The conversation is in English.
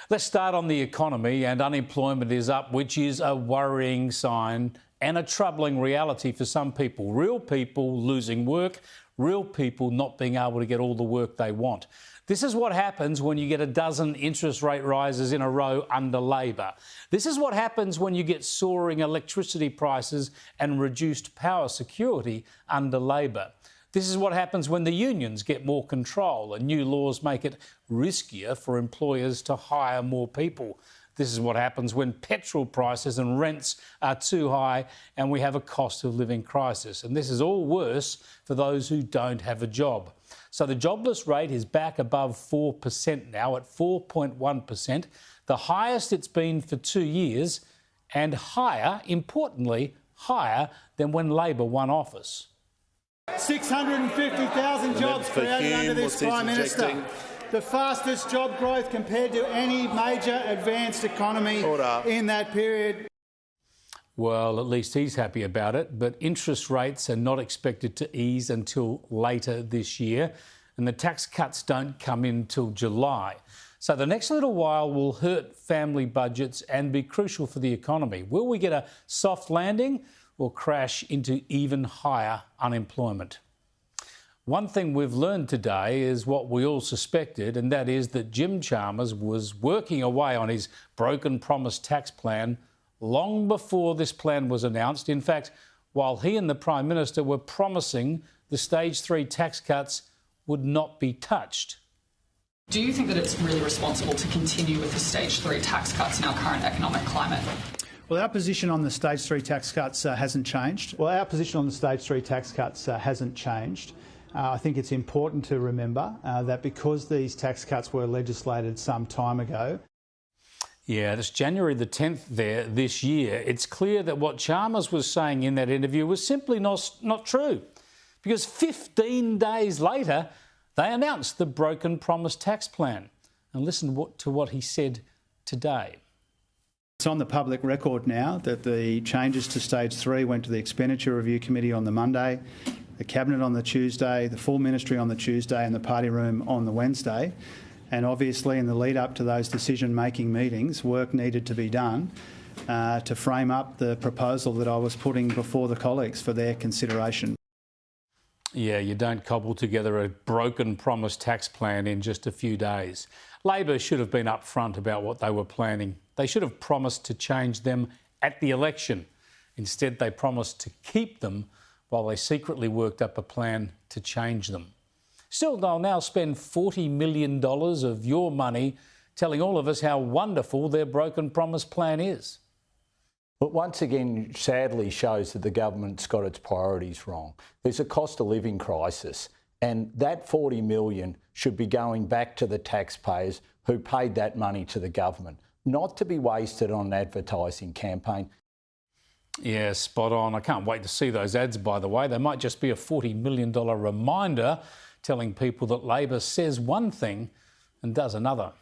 Let's start on the economy, and unemployment is up, which is a worrying sign and a troubling reality for some people. Real people losing work, real people not being able to get all the work they want. This is what happens when you get a dozen interest rate rises in a row under Labor. This is what happens when you get soaring electricity prices and reduced power security under Labor. This is what happens when the unions get more control and new laws make it riskier for employers to hire more people. This is what happens when petrol prices and rents are too high and we have a cost of living crisis. And this is all worse for those who don't have a job. So the jobless rate is back above 4% now, at 4.1%, the highest it's been for 2 years, and higher, importantly, higher than when Labor won office. 650,000 jobs created under this Prime Minister. The fastest job growth compared to any major advanced economy in that period. Well, at least he's happy about it, but interest rates are not expected to ease until later this year, and the tax cuts don't come in till July. So the next little while will hurt family budgets and be crucial for the economy. Will we get a soft landing or crash into even higher unemployment? One thing we've learned today is what we all suspected, and that is that Jim Chalmers was working away on his broken promise tax plan long before this plan was announced. In fact, while he and the Prime Minister were promising the Stage 3 tax cuts would not be touched. Do you think that it's really responsible to continue with the Stage 3 tax cuts in our current economic climate? Well, our position on the Stage 3 tax cuts hasn't changed. I think it's important to remember that because these tax cuts were legislated some time ago. Yeah, it's January the 10th this year. It's clear that what Chalmers was saying in that interview was simply not true, because 15 days later, they announced the broken promise tax plan. And listen to what he said today. It's on the public record now that the changes to Stage 3 went to the Expenditure Review Committee on the Monday, the Cabinet on the Tuesday, the full Ministry on the Tuesday and the Party Room on the Wednesday. And obviously in the lead up to those decision-making meetings, work needed to be done to frame up the proposal that I was putting before the colleagues for their consideration. Yeah, you don't cobble together a broken promise tax plan in just a few days. Labor should have been upfront about what they were planning. They should have promised to change them at the election. Instead, they promised to keep them while they secretly worked up a plan to change them. Still, they'll now spend $40 million of your money telling all of us how wonderful their broken promise plan is. But once again, sadly shows that the government's got its priorities wrong. There's a cost of living crisis, and that $40 million should be going back to the taxpayers who paid that money to the government, not to be wasted on an advertising campaign. Yeah, spot on. I can't wait to see those ads, by the way. They might just be a $40 million reminder telling people that Labor says one thing and does another.